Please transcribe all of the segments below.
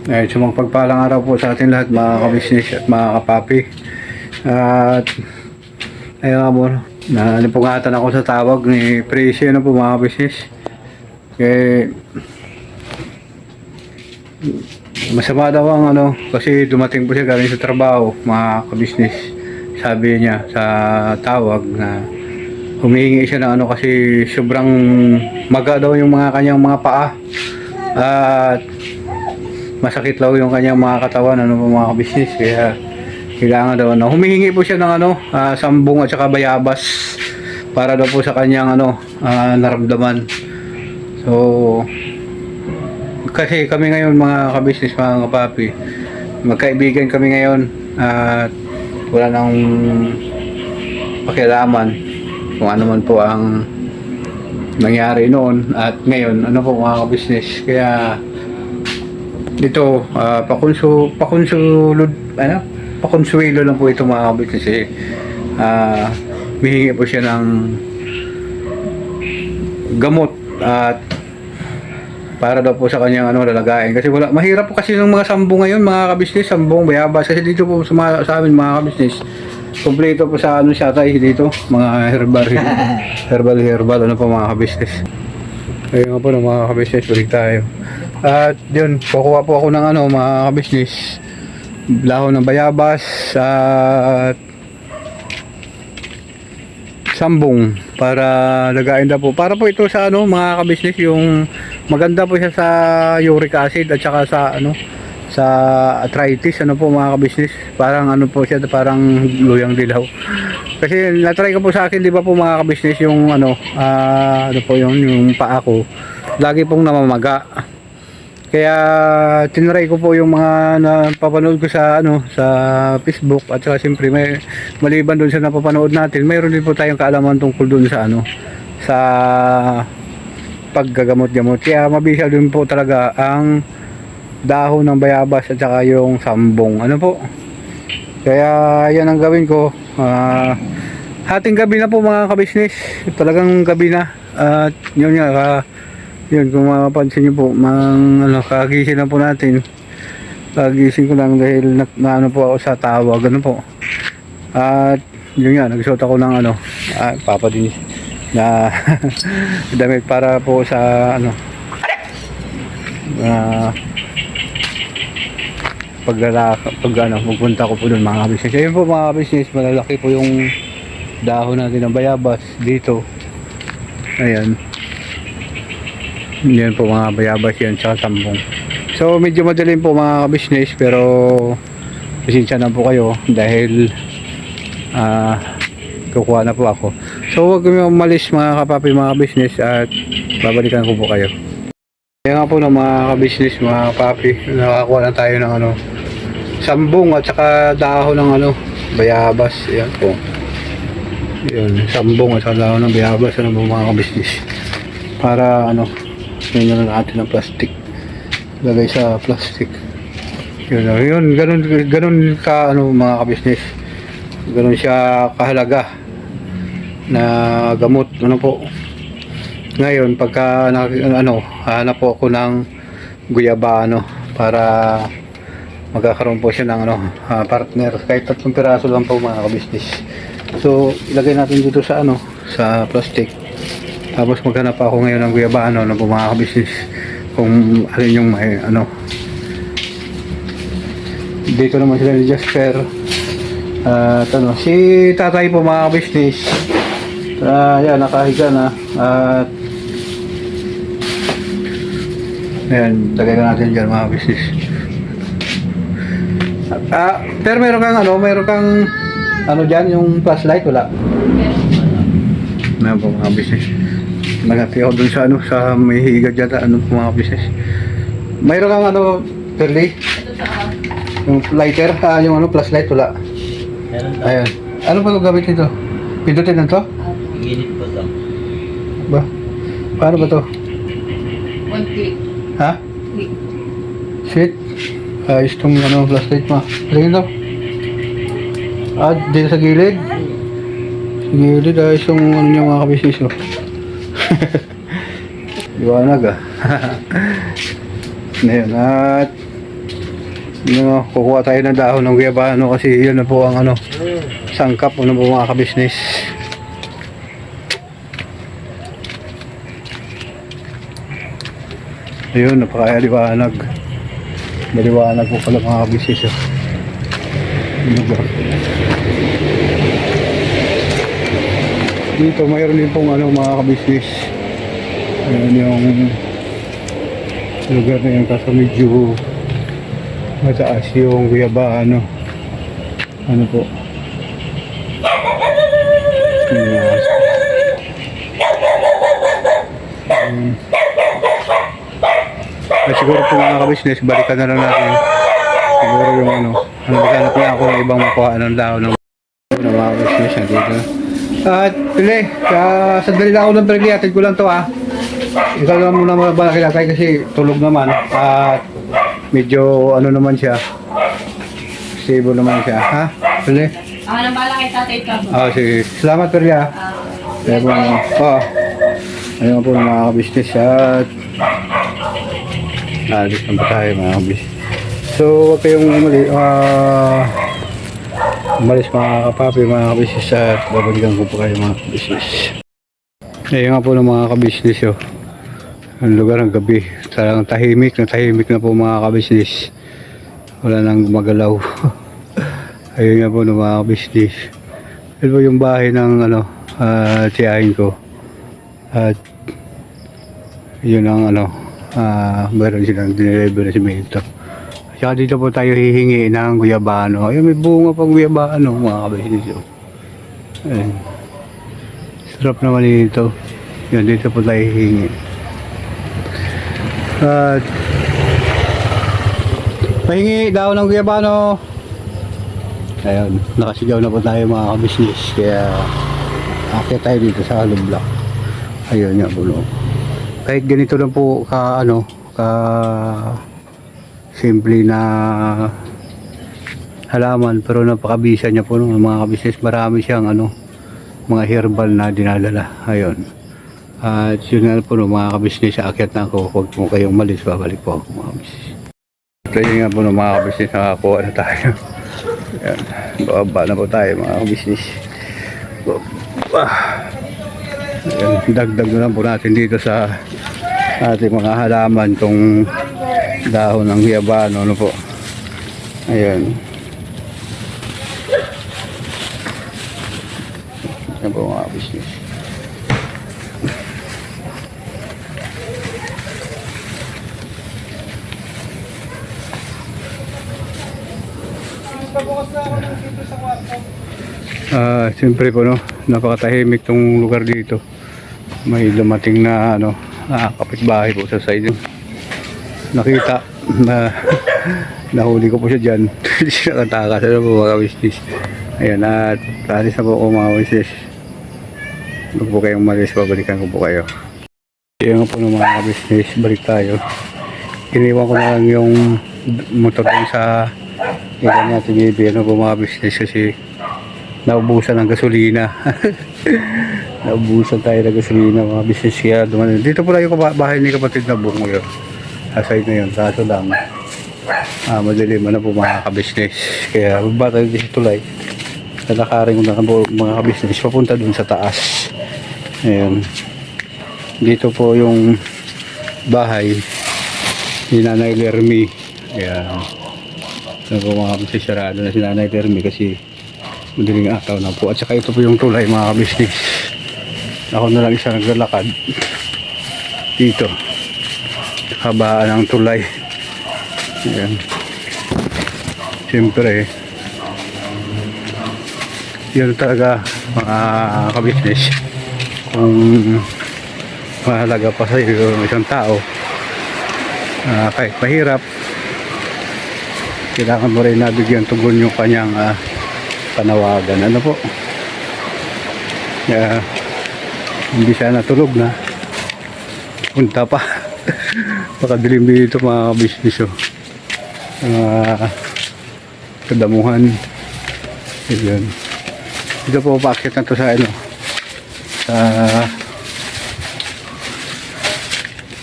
So magpagpalang araw po sa ating lahat mga kabisnes at mga kapapi. At ayun nga po, nalipungatan ako sa tawag ni Presi po mga kabisnes. Kaya masama daw ang kasi dumating po siya galing sa trabaho mga kabisnes. Sabi niya sa tawag na humihingi siya ng kasi sobrang maga daw yung mga kanyang mga paa. At masakit daw yung kanyang mga katawan mga kabisnes, kaya kailangan daw humihingi po siya ng sambong at saka bayabas para daw po sa kanyang naramdaman. So kasi kami ngayon mga kabisnes, mga kapapi, magkaibigan kami ngayon at wala nang pakialaman kung ano man po ang nangyari noon at ngayon po mga kabisnes. Kaya dito pakonsuelo lang po ito mga kabisnes kasi hihingi po siya ng gamot at para daw po sa kanyang lalagain kasi mahirap po kasi ng mga sambong ngayon mga kabisnes, sambong bayabas kasi dito po sa amin mga kabisnes kompleto po sa siya tayo dito mga herbal po mga kabisnes. Ayun nga po mga kabisnes, balik tayo. At yun, kukuha po ako ng mga kabisnes, dahon ng bayabas at sambong para lagain daw po. Para po ito sa mga kabisnes, yung maganda po siya sa uric acid at saka sa sa arthritis po mga kabisnes. Parang po siya, parang luyang dilaw. Kasi na-try ko po sa akin, di ba po mga kabisnes, yung po yung paa ko lagi pong namamaga. Kaya tinry ko po yung mga napapanood ko sa sa Facebook at saka siyempre maliban doon sa napapanood natin, mayroon din po tayong kaalaman tungkol doon sa sa paggagamot-gamot. Kaya mabisa din po talaga ang dahon ng bayabas at saka yung sambong po. Kaya yan ang gawin ko. Hating gabi na po mga kabisnes, talagang gabi na. At yun nga yun, kung mapapansin nyo po, kagising na po natin. Kagising ko lang dahil na po ako sa tawag, po. At yun nga, nagsuot ako ng papadinis na damit para po sa magpunta ko po doon mga business. Ayun po mga business, malalaki po yung dahon natin ng bayabas dito. Ayan. Yan po mga bayabas yan, tsaka sambong. So medyo madaling po mga business, pero pasensya na po kayo dahil kukuha na po ako. So huwag kami umalis mga kapapi, mga business, at babalikan ko po kayo. Kaya nga po ng mga ka-business, mga kapapi, nakakuha na tayo ng sambong at saka dahon ng bayabas. Yan po. Yun, sambong at saka dahon ng bayabas mga ka-business. Para yun na natin ng plastic. Lagay sa plastic. Yun, ganun ka mga ka-business. Ganun siya kahalaga na gamot po. Ngayon pagka hanap po ako ng guyaba para magkakaroon po siya ng partner, kahit 3 piraso lang po mga ka-business. So ilagay natin dito sa sa plastic, tapos maghanap ako ngayon ng guyaba ng mga ka-business kung alin yung may dito naman sila ni Jasper at si tatay po mga ka-business. Yan, nakahiga na at ayan, lagay na natin dyan mga business. Pero meron kang dyan yung flashlight, wala? Meron po mga business. Nagati ako dun sa may higa dyan mga business. Meron kang Perley? Yung lighter, yung flashlight, wala? Ayan. Ano pa gamit nito? Pindutin na to? Init po to. Ba? Paano ba to? 1 click. Ha? Click. Sweet. Ayos tong flashlight mo. Tingin to. Dito sa gilid. Sa gilid, ayos yung niya mga kabisnes. Liwanag Ngayon, at No, kukuha tayo ng dahon ng guyabano kasi yun na po ang ano, sangkap po ng mga kabisnes. Ayun, napakaliwanag. Maliwanag po pala mga kabisnes. Ano ba? Dito mayroon din pong ano, mga kabisnes. Ayun yung lugar na yun kasi medyo mataas yung guyabano. Ano po? Siguro po mga kabisnes, balikan na lang natin. Siguro yung ano, naghanap na ako ng ibang makuha ng dahon ng mga kabisnes na dito. At pili, sandali lang ako ng pili, atid ko lang to ikaw lang muna mabalakilakay kasi tulog naman at medyo ano naman siya, stable naman siya, ha? Pili? Ako nang bala kay tatay ka. Sige. Salamat pili Kaya po, ayun po mga kabisnes at alis na ba tayo mga kabisnes. So, huwag kayong umalis mga kapapi, mga kabisnes at babalikan ko po kayo mga kabisnes. Ayun nga po ng mga kabisnes ang lugar ng gabi. Talagang tahimik na po mga kabisnes. Wala nang gumagalaw. Ayun nga po ng mga kabisnes. Ito po yung bahay ng tiyahin ko. At yun ang meron silang dineliver na simento. Saka dito po tayo hihingi ng guyabano. Ayun, may bunga pang guyabano mga kabisnes. Ayun. Sarap naman dito. Yan, dito po tayo hihingi. At pahingi daw ng guyabano. Ayun, nakasigaw na po tayo mga kabisnes. Kaya akit tayo dito sa hollow block. Ayun nga po, no. Kahit ganito lang po ka simple na halaman, pero napakabisa niya po, no, mga kabisnes. Marami siyang mga herbal na dinadala. Ayun. At yun nga po, no, mga kabisnes, aakyat na ako. Huwag po kayong malis, babalik po ako mga kabisnes. Kaya nga po, no, mga kabisnes, nakakuha na tayo. Ayan, bababa na po tayo mga kabisnes. Ayan, dagdag na lang po natin dito sa ating mga halaman tong dahon ng guyabano, ano po. Ayan. Ayan po mga kabisnes. Siyempre po, no, napakatahimik tong lugar dito. May dumating na kapitbahay po sa side. Nakita na nahuli ko po siya dyan. Hindi siya nakatakas. Ano po mga kabisnes. Ayan, at alis na po ako mga kabisnes. Huwag po kayong malis, babalikan ko po kayo. Ayan nga po ng mga kabisnes, balik tayo. Iniwan ko na lang yung motor din sa ilan natin baby, po mga kabisnes, kasi naubusan ng gasolina. Naubusan tayo ng gasolina mga business. Kaya dumanin. Dito po lang yung bahay ni kapatid na bungo yun. Aside na yun. Kaso lang madilim na po mga kabisnes. Kaya magbata yung dito tulay. Nalakarin ko na po mga kabisnes papunta dun sa taas. Ayan. Dito po yung bahay ni Nanay Lermy. Ayan. Ano po mga kabisnes, sarado na si Nanay Lermy kasi madaling ataw na po. At saka ito po yung tulay mga kabisnes. Ako na lang isa naglalakad dito. Habaan ng tulay. Ayan. Siyempre yun talaga mga kabisnes, kung mahalaga pa sa iyo isang tao, kahit mahirap, kailangan mo rin nabigyan tugon yung kanyang panawagan. Ano po, hindi siya natulog na, punta pa. Pakadilim dito mga kabisnes. Kadamuhan. Yun. Dito po paakit na to sa sa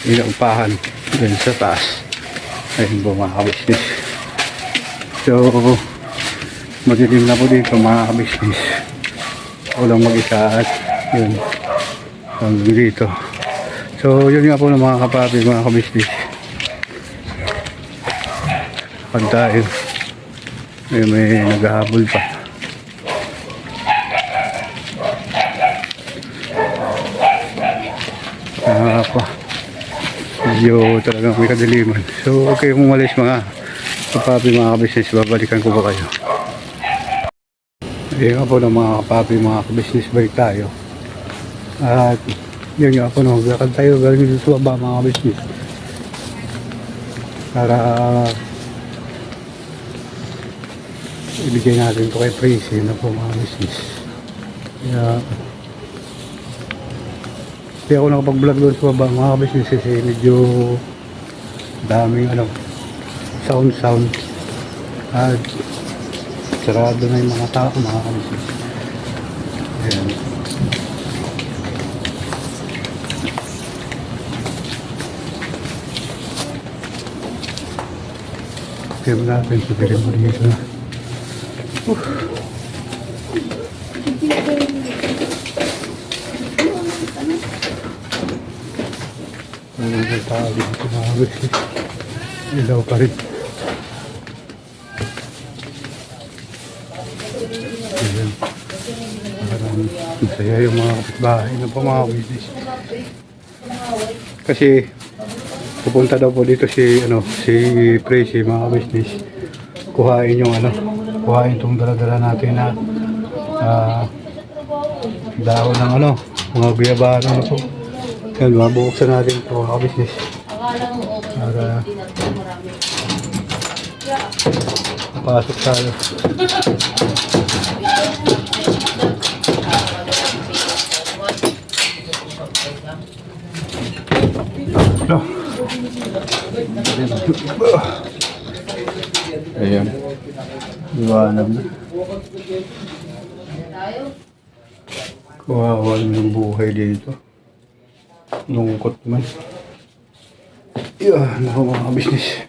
inuupahan dun sa taas. Ayun po mga kabisnes. So, madilim na po dito mga kabisnes. Ako lang mag-isa at yun, hanggang dito. So, yun nga po ng mga kapapi, mga kabisnes. Pag tayo, may naghahabol pa. Pa. Medyo talagang may kadiliman. So, okay kung umalis mga kapapi, mga kabisnes, babalikan ko ba kayo. Ayun nga po ng mga kapapi, mga kabisnes, balik tayo. At yun nga po, maglakad tayo galing dito sa baba, mga kabisnes. Para ibigay natin ito kay Tracy na po, mga kabisnes. Kaya hindi ako nakapag-vlog doon sa baba, mga kabisnes, kasi medyo daming sound at sarado na yung mga tao, mga kabisnes. Ayan. Kaya natin sabihin mo dito na. Ang tao dito, mga kabisnes. Ilaw pa rin. Ayan. Parang masaya yung mga kapitbahay na po, mga kabisnes. Kasi pupunta daw po dito si Tracy, mga kabisnes. Kuhain yung kuhain itong dala-dala natin na dahon ng mga guyabano na po. Yan, mabuksan natin ito, mga kabisnes. Para pasok tayo. Ayan. Iwanag na. Kawawa ng buhay dito. Lungkot man. Yan, ako mga business.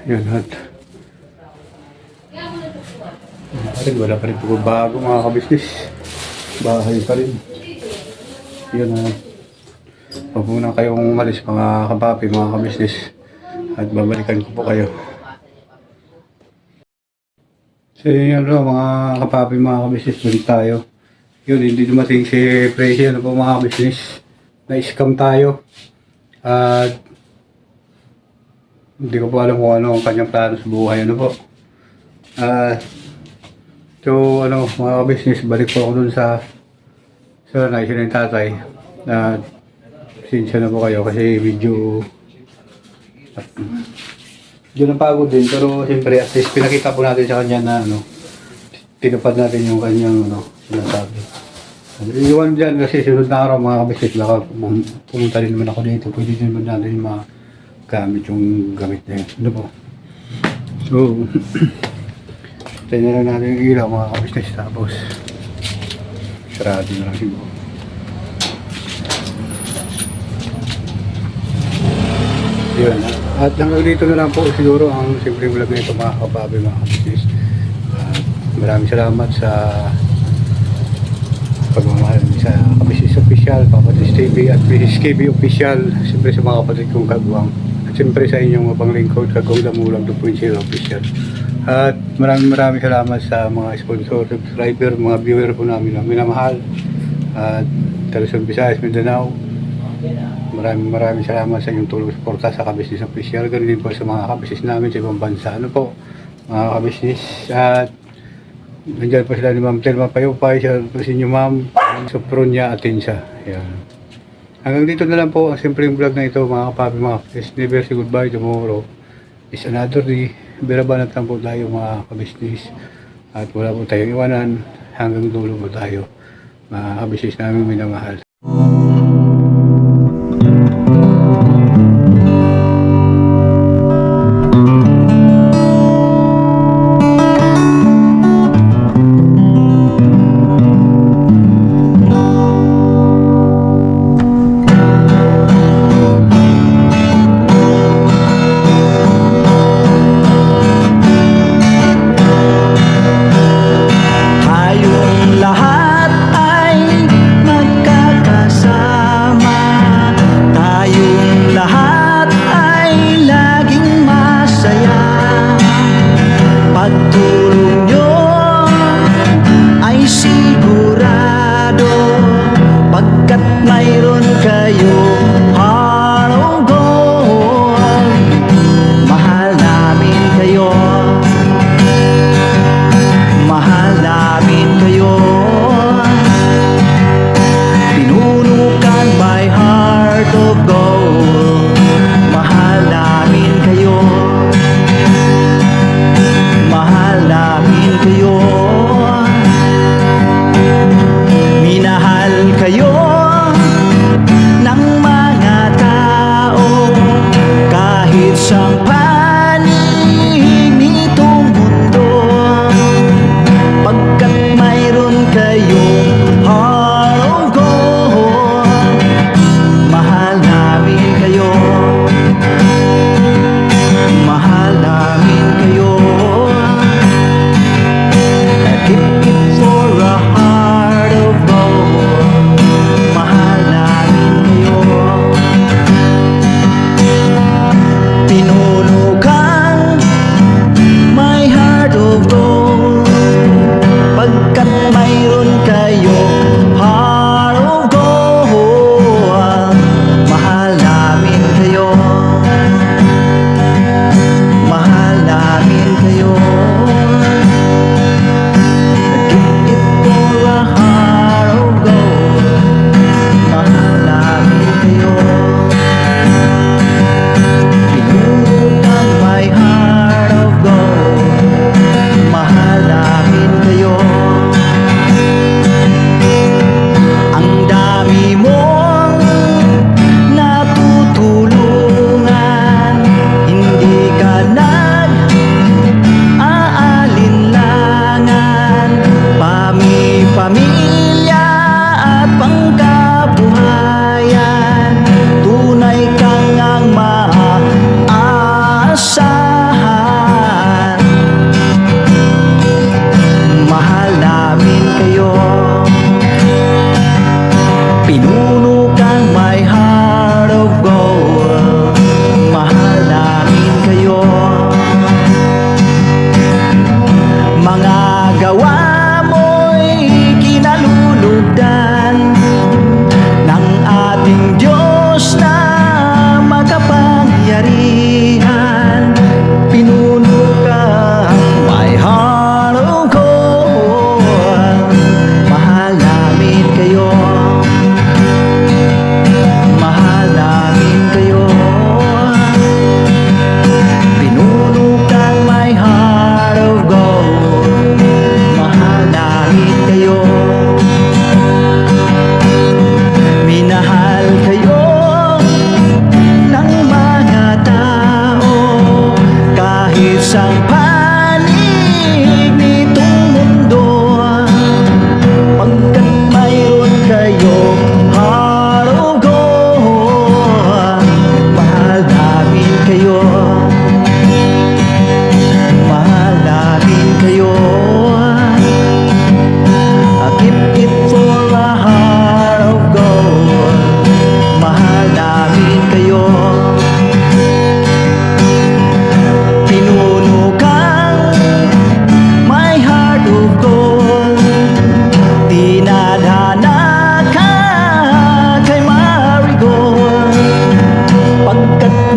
Yan, at wala pa rin bago, mga kabisnes. Bahay pa rin. Yan, huwag muna kayong umalis, mga kapapi, mga kabisnes. At babalikan ko po kayo. So yun mga kapapi, mga kabisnes, balik tayo. Yun, hindi dumating si Tracy, po mga kabisnes. Na-scam tayo. At hindi ko po alam kung ano ang kanyang plano sa buhay, po. So mga kabisnes, balik po ako dun sa naisip ng tatay. Sinsya na po kayo kasi medyo napagod din, pero siyempre at least pinakita po natin sa kanya na tinupad natin yung kanyang sinasabi. Iwan dyan kasi sunod na araw, mga kabisnes, baka pumunta rin naman ako dito, pwede din naman natin magamit yung gamit na yun. Po? So tayo na lang natin yung ilaw, mga kabisnes, tapos sarado na lang siguro. Yun. At hanggang dito na lang po siguro ang simpleng vlog na ito, mga kababi, mga kabisnes. Maraming salamat sa pagmamahal sa Kabisnes Official, Papatis TV at Mrs. KB Official. Siyempre sa mga kapatid kong kagwang. At siyempre sa inyong mabang lingkod, Kagwang Damulag 2.0 Official. At maraming salamat sa mga sponsor, subscriber, mga viewer po namin na minamahal. At Luzon, Visayas, Mindanao. Maraming salamat sa inyong tulong suporta sa Kabisnes Official. Ganun din po sa mga kabisnes namin sa ibang bansa. Mga kabisnes. At nandiyan po sila ni Ma'am Telma Payupay, siya po si inyo Ma'am Sopronia Atensa. Yan. Hanggang dito na lang po ang simpleng vlog na ito, mga kapapi, mga kabisnes. Never say goodbye, tomorrow is another day. Birabanat lang po tayo, mga kabisnes. At wala po tayong iwanan. Hanggang dulo po tayo, mga kabisnes namin minamahal.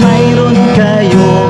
mayroon kayo